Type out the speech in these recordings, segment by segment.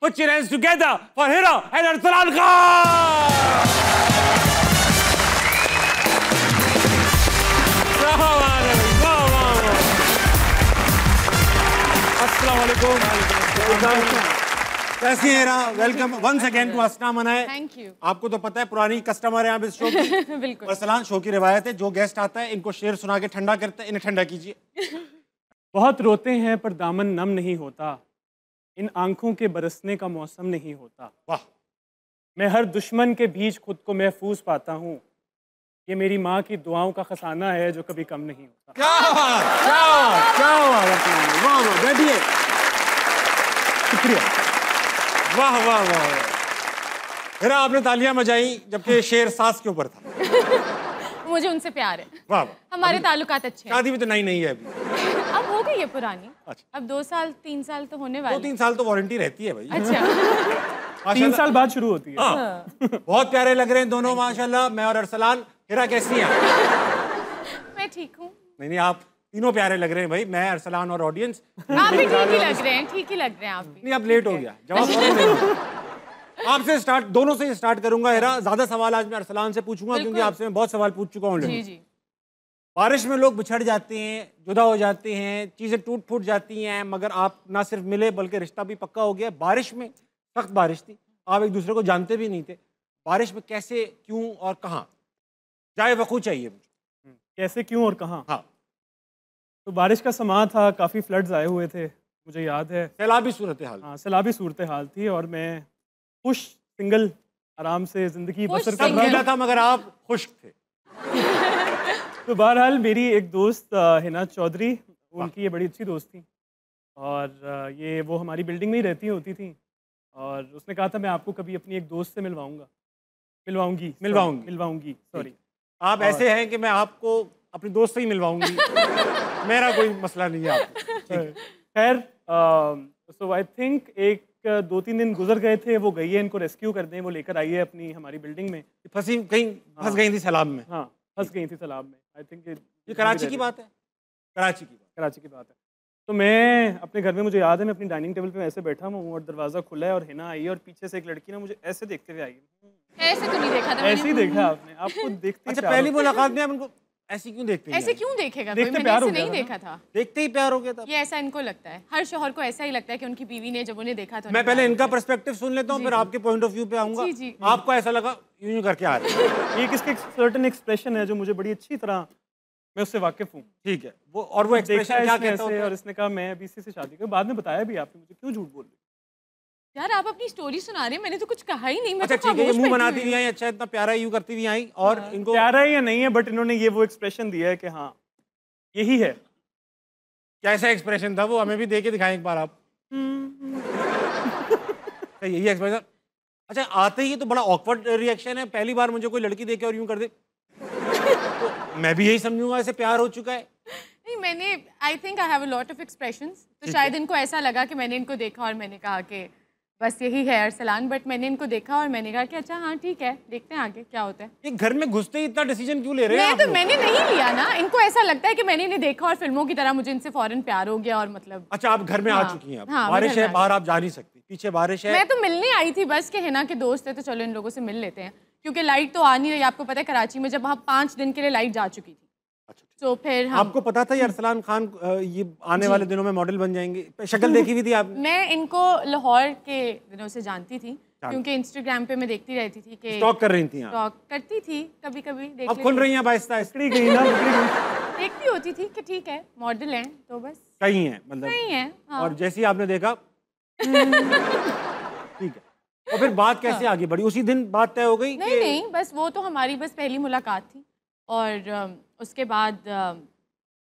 Put your hands together for Hira and Arsalan Khan. कैसी है हीरा? Welcome once again to हंसना मनाए। Thank you. आपको तो पता है पुरानी कस्टमर है आप इस शो की। बिल्कुल। अरसलान, शो की रिवायत है, जो गेस्ट आता है इनको शेर सुना के ठंडा करते हैं, इन्हें ठंडा कीजिए। बहुत रोते हैं पर दामन नम नहीं होता, इन आंखों के बरसने का मौसम नहीं होता। वाह। मैं हर दुश्मन के बीच खुद को महफूज पाता हूँ, ये मेरी माँ की दुआओं का खजाना है जो कभी कम नहीं होता। क्या बात, क्या बात, क्या बात। वाह वाह, बैठिए। शुक्रिया। वाह वाह वाह। हीरा, आपने तालियां बजाई जबकि शेर सास के ऊपर था। मुझे उनसे प्यार है। वाह। हमारे ताल्लुकात अच्छे हैं। शादी भी तो नई नहीं है अभी। अब हो गई है पुरानी। अच्छा। अब 2 साल 3 साल तो होने वाले। 2-3 साल तो वारंटी रहती है भाई। अच्छा। 3 साल बाद शुरू होती है। हाँ। बहुत प्यारे लग रहे हैं दोनों माशाल्लाह। मैं और अरसलान। हीरा कैसी हैं? मैं ठीक हूँ। नहीं, आप तीनों प्यारे लग रहे हैं भाई, मैं, अरसलान और ऑडियंस। आप भी ठीक ही लग रहे हैं, ठीक ही लग रहे हैं आप भी। नहीं, अब लेट हो गया, जवाब नहीं। आपसे स्टार्ट, दोनों से स्टार्ट करूंगा हीरा। ज्यादा सवाल आज मैं अरसलान से पूछूंगा क्योंकि आपसे मैं बहुत सवाल पूछ चुका हूँ। जी जी। बारिश में लोग बिछड़ जाते हैं, जुदा हो जाते हैं, चीजें टूट फूट जाती हैं, मगर आप ना सिर्फ मिले बल्कि रिश्ता भी पक्का हो गया। बारिश में, सख्त बारिश थी, आप एक दूसरे को जानते भी नहीं थे, बारिश में कैसे, क्यों और कहाँ? जाए वकू चाहिए मुझे। कैसे, क्यों और कहाँ? हाँ। तो बारिश का समा था, काफ़ी फ्लड्स आए हुए थे, मुझे याद है। सैलाबी सूरत हाल। हाँ, सैलाबी सूरत हाल थी और मैं खुश सिंगल आराम से ज़िंदगी बसर कर सब रहा था, मगर आप खुश थे। तो बहरहाल मेरी एक दोस्त हिना चौधरी, उनकी ये बड़ी अच्छी दोस्त थी और ये वो हमारी बिल्डिंग में ही रहती होती थी और उसने कहा था मैं आपको कभी अपनी एक दोस्त से मिलवाऊंगी सॉरी। आप ऐसे हैं कि मैं आपको अपनी दोस्त से ही मिलवाऊंगी। मेरा कोई मसला नहीं है आपको। खैर, सो आई थिंक एक 2-3 दिन गुजर गए थे, वो गई है इनको रेस्क्यू करने, वो लेकर आई है अपनी हमारी बिल्डिंग में। फंस गई थी सैलाब में। हाँ, फंस गई थी तालाब में। आई थिंक ये कराची की बात है। कराची की बात है। तो मैं अपने घर में, मुझे याद है, मैं अपनी डाइनिंग टेबल पे ऐसे बैठा हूँ और दरवाज़ा खुला है और हिना आई और पीछे से एक लड़की ने मुझे ऐसे देखते हुए आई। ऐसे तो नहीं देखा था ऐसे ही देखा आपने, आपको देखते ही अच्छा, प्यार पहली हो- मुलाकात में आप उनको ऐसे क्यों देखते हैं? ऐसे क्यों देखेगा कोई? देखते मैंने प्यार हो ऐसे गया नहीं था देखा था। देखते ही प्यार हो गया था। ये ऐसा इनको लगता है, हर शौहर को ऐसा ही लगता है कि उनकी बीवी ने जब उन्हें देखा तो मैं पहले इनका पर्सपेक्टिव सुन लेता हूँ, फिर आपके पॉइंट ऑफ व्यू पे आऊंगा। जी, जी। आपको ऐसा लगा यूं यूं करके आ रहे हैं। ये किसके सर्टेन एक्सप्रेशन है जो मुझे बड़ी अच्छी तरह, मैं उससे वाकिफ हूँ। ठीक है, वो और वो देखा एक्सप्रेशन है क्या इसने कहता ऐसे होता और है? इसने कहा मैं अभी इसी से शादी कर, बाद में बताया भी आपने मुझे, क्यों झूठ बोल रही? यार आप अपनी स्टोरी सुना रहे हैं, मैंने तो कुछ कहा ही नहीं। मैं अच्छा तो ठीक है, ये खामोश मुंह बैठी बनाती हुई भी हूँ। आई, अच्छा इतना प्यारा यूं करती भी आई, और इनको प्यारा है या नहीं है, बट इन्होंने ये वो एक्सप्रेशन दिया है कि हाँ यही है। कैसा एक्सप्रेशन था वो, हमें भी दे के दिखाएं एक बार आप। यही एक्सप्रेशन। अच्छा, आते ही तो बड़ा ऑकवर्ड रिएक्शन है, पहली बार मुझे कोई लड़की देखे और यूं कर दे तो मैं भी यही समझूंगा ऐसे प्यार हो चुका है। नहीं, मैंने I think I have a lot of expressions, तो शायद इनको ऐसा लगा कि मैंने इनको देखा और मैंने कहा कि बस यही है अरसलान, बट मैंने इनको देखा और मैंने कहा कि अच्छा हाँ ठीक है, देखते हैं आगे क्या होता है। ये घर में घुसते ही इतना डिसीजन क्यों ले रहे हैं मैं आप तो लोग? मैंने नहीं लिया ना, इनको ऐसा लगता है कि मैंने इन्हें देखा और फिल्मों की तरह मुझे इनसे फौरन प्यार हो गया और मतलब। अच्छा, आप घर में आ हाँ, चुकी हैं अब। हाँ, मैं बारिश घर में है आ बाहर, आप जा नहीं सकती, पीछे बारिश है। मैं तो मिलने आई थी बस, कि हिना के दोस्त है तो चलो इन लोगों से मिल लेते हैं, क्योंकि लाइट तो आ नहीं रही। आपको पता है कराची में जब वहाँ 5 दिन के लिए लाइट जा चुकी थी, अच्छा, तो फिर हम आपको पता था ये अरसलान खान ये आने वाले दिनों में मॉडल बन जाएंगे? शक्ल देखी हुई थी आपने? मैं इनको लाहौर के दिनों से जानती थी, क्योंकि इंस्टाग्राम पे मैं देखती रहती थी कि स्टॉक कर रही थी आप? स्टॉक करती थी, कभी कभी देख अब खुल रही हैं आहिस्ता आहिस्ता? गई ना, बिगड़ी गई। देखती होती थी कि ठीक है मॉडल हैं तो बस कहीं है मतलब? नहीं है। हाँ। और जैसे ही आपने देखा ठीक है, और फिर बात कैसे आगे बढ़ी? उसी दिन बात तय हो गई? नहीं नहीं, बस वो तो हमारी बस पहली मुलाकात थी और उसके बाद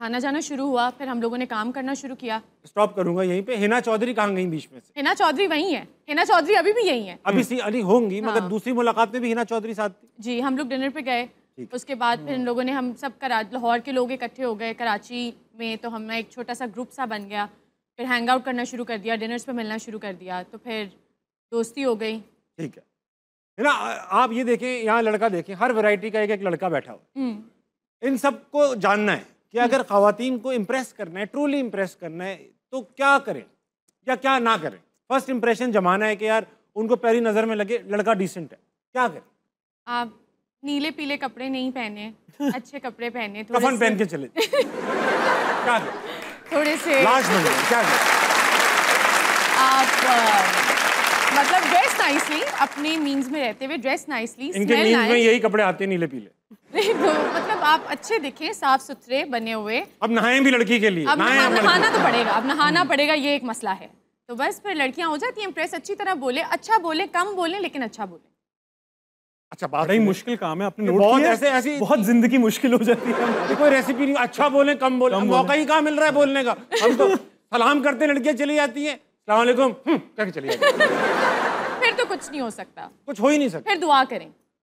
आना जाना शुरू हुआ, फिर हम लोगों ने काम करना शुरू किया। स्टॉप करूंगा यहीं पे। हिना चौधरी कहाँ गई बीच में से? हिना चौधरी वही है, हिना चौधरी अभी भी यही है। अभी सी अली होंगी, मगर हाँ। दूसरी मुलाकात में भी हिना चौधरी साथ थी। जी, हम लोग डिनर पे गए, उसके बाद फिर इन लोगों ने, हम सब लाहौर के लोग इकट्ठे हो गए कराची में, तो हमें एक छोटा सा ग्रुप सा बन गया, फिर हैंग आउट करना शुरू कर दिया, डिनर्स पे मिलना शुरू कर दिया, तो फिर दोस्ती हो गई। ठीक है ना? आप ये देखें, यहाँ लड़का देखें, हर वैरायटी का एक एक लड़का बैठा हुआ है। इन सबको जानना है कि अगर ख़वातीन को इम्प्रेस करना है, ट्रूली इम्प्रेस करना है, तो क्या करें या क्या ना करें? फर्स्ट इंप्रेशन जमाना है कि यार उनको पहली नजर में लगे लड़का डिसेंट है, क्या करें? आप नीले पीले कपड़े नहीं पहने, अच्छे कपड़े पहने, कफन पहन के चले क्या करें? थोड़े से लाश बन गए, क्या करें? आप मतलब ड्रेस नाइसली, अपने मीन्स में रहते हुए ड्रेस नाइसली, इनके मीन्स में यही कपड़े आते हैं नीले पीले। नहीं तो मतलब आप अच्छे दिखें, साफ सुथरे बने हुए। अब नहाएं भी लड़की के लिए, अब नहाना तो पड़ेगा, अब नहाना पड़ेगा, ये एक मसला है। तो बस फिर लड़कियां हो जाती हैं इम्प्रेस, अच्छी तरह बोले, अच्छा बोले, कम बोले लेकिन अच्छा बोले। अच्छा, बात बड़ा ही मुश्किल काम है, आपने नोट बहुत किया? ऐसी बहुत जिंदगी मुश्किल हो जाती है। कोई रेसिपी नहीं, अच्छा बोले कम बोले, मौका ही कहाँ मिल रहा है बोलने का। हम तो सलाम करते लड़कियां चली जाती हैं, अस्सलाम वालेकुम कह के चली जाती हैं। फिर तो कुछ नहीं हो सकता, कुछ हो ही नहीं सकता। फिर दुआ करें।